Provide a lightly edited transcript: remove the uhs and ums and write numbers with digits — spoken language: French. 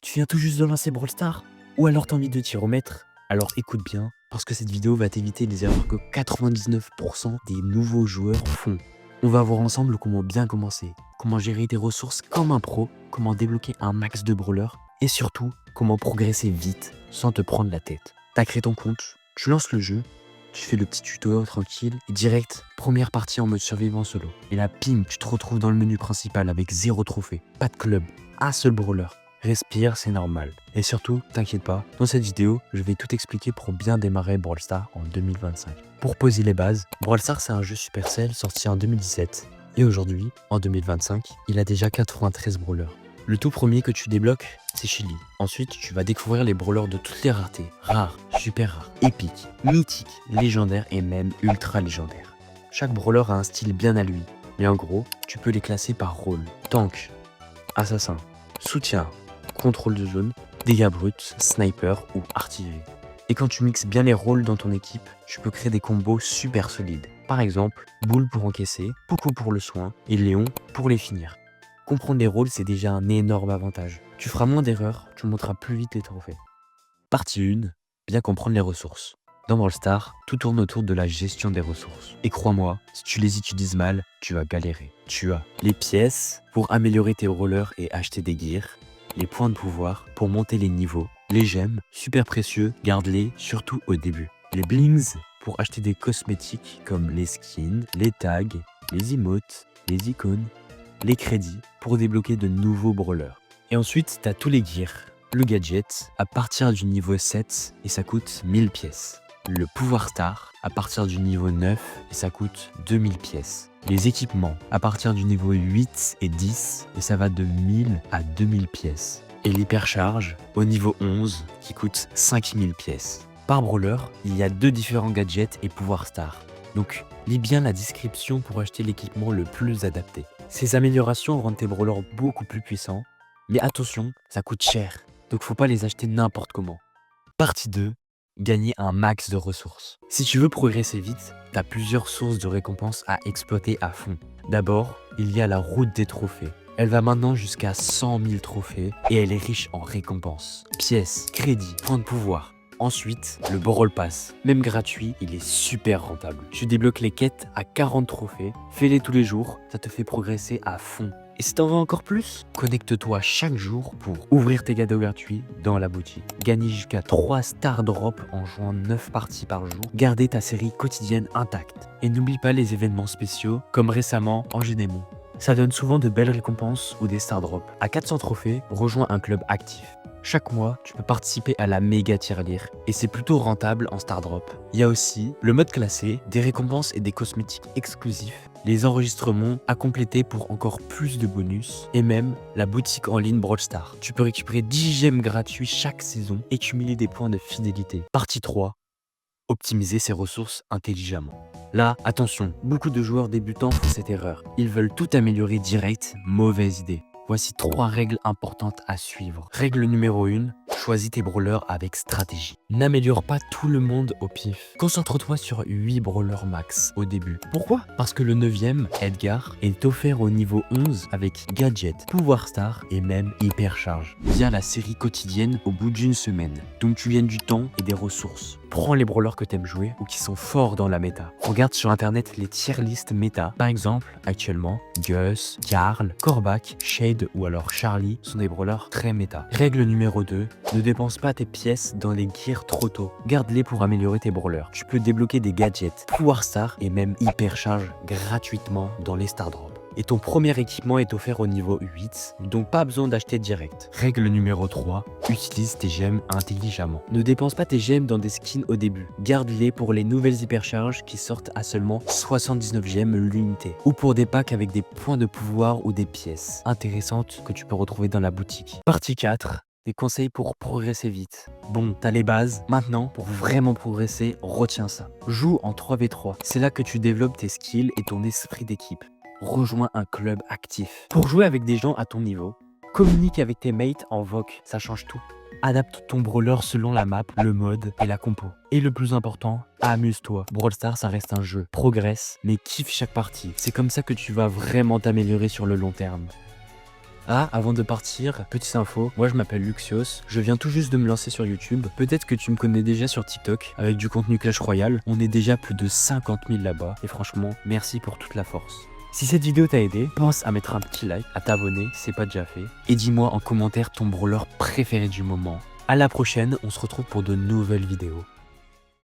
Tu viens tout juste de lancer Brawl Stars? Ou alors t'as envie de t'y remettre? Alors écoute bien, parce que cette vidéo va t'éviter les erreurs que 99% des nouveaux joueurs font. On va voir ensemble comment bien commencer, comment gérer tes ressources comme un pro, comment débloquer un max de brawlers, et surtout, comment progresser vite sans te prendre la tête. T'as créé ton compte, tu lances le jeu, tu fais le petit tuto tranquille, et direct, première partie en mode survivant solo. Et là, ping, tu te retrouves dans le menu principal avec 0 trophée, pas de club, un seul brawler. Respire, c'est normal. Et surtout, t'inquiète pas, dans cette vidéo, je vais tout expliquer pour bien démarrer Brawl Stars en 2025. Pour poser les bases, Brawl Stars c'est un jeu Supercell sorti en 2017. Et aujourd'hui, en 2025, il a déjà 93 brawlers. Le tout premier que tu débloques, c'est Chili. Ensuite, tu vas découvrir les brawlers de toutes les raretés. Rares, super rares, épiques, mythiques, légendaires et même ultra légendaires. Chaque brawler a un style bien à lui. Mais en gros, tu peux les classer par rôle. Tank, assassin, soutien, contrôle de zone, dégâts bruts, sniper ou artillerie. Et quand tu mixes bien les rôles dans ton équipe, tu peux créer des combos super solides. Par exemple, Boule pour encaisser, Poco pour le soin et Léon pour les finir. Comprendre les rôles, c'est déjà un énorme avantage. Tu feras moins d'erreurs, tu monteras plus vite les trophées. Partie 1, bien comprendre les ressources. Dans Brawl Stars, tout tourne autour de la gestion des ressources. Et crois-moi, si tu les utilises mal, tu vas galérer. Tu as les pièces pour améliorer tes rollers et acheter des gears, les points de pouvoir pour monter les niveaux, les gemmes, super précieux, garde-les, surtout au début. Les blings pour acheter des cosmétiques comme les skins, les tags, les emotes, les icônes, les crédits pour débloquer de nouveaux brawlers. Et ensuite, t'as tous les gears. Le gadget à partir du niveau 7 et ça coûte 1000 pièces. Le pouvoir star à partir du niveau 9 et ça coûte 2000 pièces. Les équipements à partir du niveau 8 et 10 et ça va de 1000 à 2000 pièces. Et l'hypercharge au niveau 11 qui coûte 5000 pièces. Par brawler, il y a 2 différents gadgets et pouvoir star. Donc lis bien la description pour acheter l'équipement le plus adapté. Ces améliorations rendent tes brawlers beaucoup plus puissants, mais attention, ça coûte cher, donc faut pas les acheter n'importe comment. Partie 2, gagner un max de ressources. Si tu veux progresser vite, tu as plusieurs sources de récompenses à exploiter à fond. D'abord, il y a la route des trophées. Elle va maintenant jusqu'à 100 000 trophées et elle est riche en récompenses, pièces, crédits, points de pouvoir. Ensuite, le Brawl Pass. Même gratuit, il est super rentable. Tu débloques les quêtes à 40 trophées, fais-les tous les jours, ça te fait progresser à fond. Et si t'en veux encore plus, connecte-toi chaque jour pour ouvrir tes cadeaux gratuits dans la boutique. Gagner jusqu'à 3 Star Drop en jouant 9 parties par jour. Garder ta série quotidienne intacte. Et n'oublie pas les événements spéciaux, comme récemment en Génémon. Ça donne souvent de belles récompenses ou des Star Drop. À 400 trophées, rejoins un club actif. Chaque mois, tu peux participer à la méga tirelire et c'est plutôt rentable en Star Drop. Il y a aussi le mode classé, des récompenses et des cosmétiques exclusifs, les enregistrements à compléter pour encore plus de bonus et même la boutique en ligne Brawl Stars. Tu peux récupérer 10 gemmes gratuits chaque saison et cumuler des points de fidélité. Partie 3. Optimiser ses ressources intelligemment. Là, attention, beaucoup de joueurs débutants font cette erreur. Ils veulent tout améliorer direct, mauvaise idée. Voici 3 règles importantes à suivre. Règle numéro 1, choisis tes brawlers avec stratégie. N'améliore pas tout le monde au pif. Concentre-toi sur 8 brawlers max au début. Pourquoi? Parce que le 9e, Edgar, est offert au niveau 11 avec gadget, pouvoir star et même hypercharge via la série quotidienne au bout d'une semaine. Donc tu gagnes du temps et des ressources. Prends les brawlers que t'aimes jouer ou qui sont forts dans la méta. Regarde sur internet les tier list méta. Par exemple, actuellement, Gus, Karl, Kor'Bak, Shade ou alors Charlie sont des brawlers très méta. Règle numéro 2, ne dépense pas tes pièces dans les gears trop tôt. Garde-les pour améliorer tes brawlers. Tu peux débloquer des gadgets, pouvoir star et même hypercharge gratuitement dans les Star Drop. Et ton premier équipement est offert au niveau 8, donc pas besoin d'acheter direct. Règle numéro 3, utilise tes gemmes intelligemment. Ne dépense pas tes gemmes dans des skins au début. Garde-les pour les nouvelles hypercharges qui sortent à seulement 79 gemmes l'unité. Ou pour des packs avec des points de pouvoir ou des pièces intéressantes que tu peux retrouver dans la boutique. Partie 4. Des conseils pour progresser vite. Bon, t'as les bases. Maintenant, pour vraiment progresser, retiens ça. Joue en 3v3. C'est là que tu développes tes skills et ton esprit d'équipe. Rejoins un club actif. Pour jouer avec des gens à ton niveau, communique avec tes mates en voc, ça change tout. Adapte ton brawler selon la map, le mode et la compo. Et le plus important, amuse-toi. Brawl Stars, ça reste un jeu. Progresse, mais kiffe chaque partie. C'est comme ça que tu vas vraiment t'améliorer sur le long terme. Ah, avant de partir, petite info, moi je m'appelle Luxios, je viens tout juste de me lancer sur YouTube. Peut-être que tu me connais déjà sur TikTok, avec du contenu Clash Royale. On est déjà plus de 50 000 là-bas, et franchement, merci pour toute la force. Si cette vidéo t'a aidé, pense à mettre un petit like, à t'abonner si c'est pas déjà fait, et dis-moi en commentaire ton brawler préféré du moment. À la prochaine, on se retrouve pour de nouvelles vidéos.